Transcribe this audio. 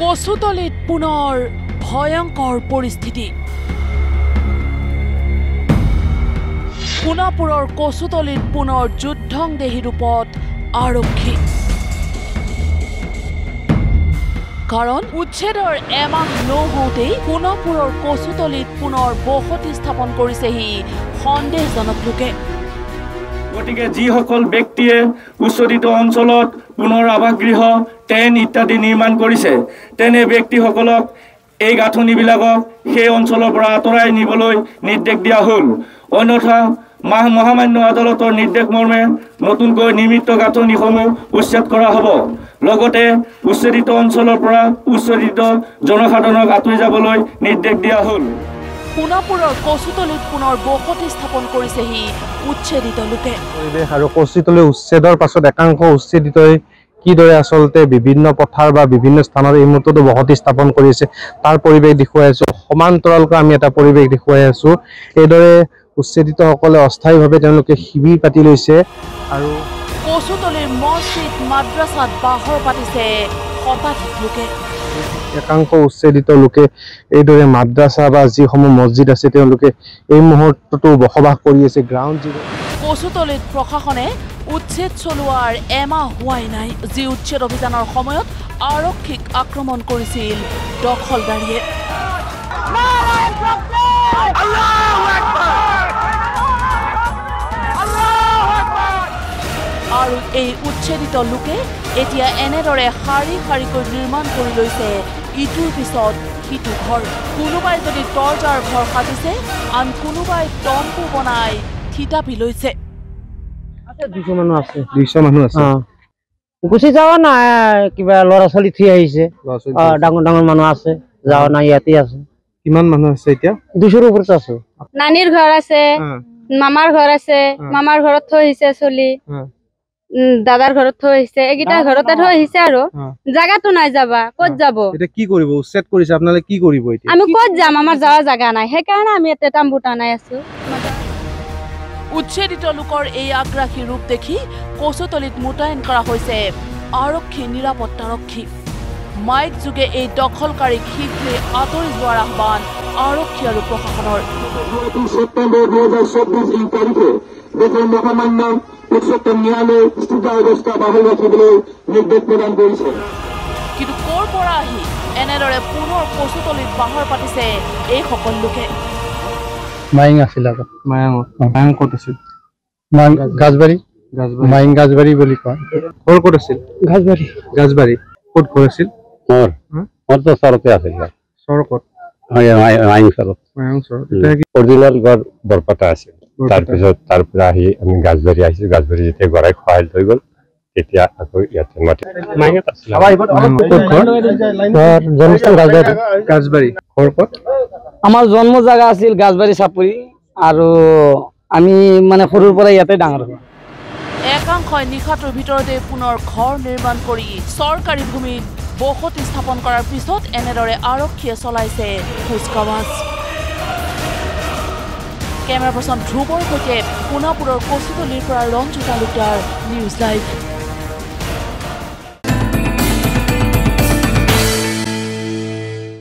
কচুতলিত পুনৰ ভয়ংকৰ পৰিস্থিতি। সোণাপুৰৰ কচুতলিত পুনৰ যুদ্ধংদেহী ৰূপত আৰক্ষী। কাৰণ উচ্ছেদৰ এমাহ নহওঁতেই সোণাপুৰৰ কচুতলিত পুনৰ বসতি স্থাপন কৰিছেহি সন্দেহজনক লোকে। গতিকে যিসকল ব্যক্তিয়ে উচ্ছেদিত অঞ্চলত পুনৰ আৱাসগৃহ টেন ইত্যাদি নিৰ্মাণ কৰিছে তেনে ব্যক্তিসকলক এই গাঁথনিবিলাকক সেই অঞ্চলৰ পৰা আঁতৰাই নিবলৈ নিৰ্দেশ দিয়া হ'ল। অন্যথা মহামান্য আদালতৰ নিৰ্দেশ মৰ্মে নতুনকৈ নিৰ্মিত গাঁথনিসমূহ উচ্ছেদ কৰা হ'ব। লগতে উচ্ছেদিত অঞ্চলৰ পৰা উচ্ছেদিত জনসাধাৰণক আঁতৰি যাবলৈ নিৰ্দেশ দিয়া হ'ল। সোণাপুৰৰ কচুতলিত পুনৰ বসতি স্থাপন কৰিছেহি উচ্ছেদিত লোকে। পৰিৱেশ আৰু কচুতলি উচ্ছেদৰ পাছত একাংশ উচ্ছেদিতই কিদৰে আচলতে বিভিন্ন পথাৰ বা বিভিন্ন স্থানত এই মুহূৰ্ততো বসতি স্থাপন কৰিছে তাৰ পৰিৱেশ দেখুৱাই আছো। সমান্তৰালকৈ আমি এটা পৰিৱেশ দেখুৱাই আছো। এইদৰে উচ্ছেদিতসকলে অস্থায়ীভাৱে তেওঁলোকে শিবিৰ পাতি লৈছে আৰু কচুতলিৰ মছজিদ মাদ্ৰাছাত বাহৰ পাতিছে শতাধিক লোকে। একাংশ উচ্ছেদিত লোকে এইদৰে মাদ্ৰাছা বা যিসমূহ মছজিদ আছে তেওঁলোকে এই মুহূৰ্ততো বসবাস কৰি আছে গ্ৰাউণ্ড জিৰ'। কচুতলিত প্ৰশাসনে উচ্ছেদ চলোৱাৰ এমাহ হোৱাই নাই। যি উচ্ছেদ অভিযানৰ সময়ত আৰক্ষীক আক্ৰমণ কৰিছিল দখলদাৰীয়ে। আৰু এই উচ্ছেদিত লোকে এতিয়া এনেদৰে শাৰী শাৰীকৈ নিৰ্মাণ কৰি লৈছে ইটোৰ পিছত সিটো ঘৰ। কোনোবাই যদি দৰ্জাৰ ঘৰ সাজিছে, আন কোনোবাই তম্বু বনাই থিতাপি লৈছে। 200 মানুহ আছে। 200 মানুহ আছে। গুচি যাওয়া না কিবা ল'ৰা ছোৱালী থৈ আহিছে। ডাঙৰ ডাঙৰ মানুহ আছে, যাওয়া না ইয়াতে আছে। কিমান মানুহ আছে এতিয়া? 200ৰ ওপৰত আছে। নানিৰ ঘৰ আছে, মামাৰ ঘৰ আছে, মামাৰ ঘৰত থৈ আহিছে চলি। দাদাৰ ঘৰত থৈ আহিছে, এইকেইটা ঘৰতে থৈ আহিছে আৰু জাগাটো নাই যাবা, ক'ত যাব? এটা কি কৰিব? উচ্ছেদ কৰিছে আপোনালোকে কি কৰিব এতিয়া? আমি ক'ত যাম? আমাৰ যাওয়া জাগা নাই, সেইকাৰণে আমি ইয়াতে তাম্বু টানাই আছো। উচ্ছেদিত লোকৰ এই আগ্ৰাসী ৰূপ দেখি কচুতলিত মোতায়েন কৰা হৈছে আৰক্ষী নিৰাপত্তাৰক্ষী। মাইক যোগে এই দখলকাৰীক শীঘ্ৰে আঁতৰি যোৱাৰ আহ্বান আৰক্ষী আৰু প্ৰশাসনৰ। সেপ্টেম্বৰ 2024 তাৰিখে দেশৰ মহামান্য উচ্চতম ন্যায়ালয়ে স্থিতি অৱস্থা বাহাল ৰাখিবলৈ নিৰ্দেশ প্ৰদান কৰিছে। কিন্তু ক'ৰ পৰা আহি এনেদৰে পুনৰ কচুতলিত বাহৰ পাতিছে এইসকল লোকে? মাইং আছিল আগত। মাইং ক'ত আছিল? গাজবাৰী। মাইং গাজবাৰী বুলি কয়। ঘৰ ক'ত আছিল? গাজবাৰী। গাজবাৰী ক'ত ঘৰ আছিল? মোৰতো চৰতে আছিল। চৰ ক'ত? মাইং চৰত। অৰিজিনেল ঘৰ বৰপেটা আছিল। তাৰপিছত তাৰ পৰা আহি আমি গাজবাৰী আহিছো। গাজবাৰী যেতিয়া গৰাই খোৱাই হৈ গ'ল তেতিয়া আকৌ ইয়াতে মাটি মাইঙত আছিল। গাজবাৰী ঘৰ ক'ত? আমাৰ জন্ম জাগা আছিল গাজবাৰী চাপৰি, আৰু আমি মানে সৰুৰ পৰা ইয়াতে ডাঙৰ হোৱা। একাংশই নিশাটোৰ ভিতৰতে পুনৰ ঘৰ নিৰ্মাণ কৰি চৰকাৰী ভূমিত বসতি স্থাপন কৰাৰ পিছত এনেদৰে আৰক্ষীয়ে চলাইছে কুচকাৱাজ। কেমেৰা পাৰ্চন ধ্ৰুৱৰ সৈতে সোণাপুৰৰ কচুতলিৰ পৰা ৰঞ্জু তালুকদাৰ, নিউজ লাইভ।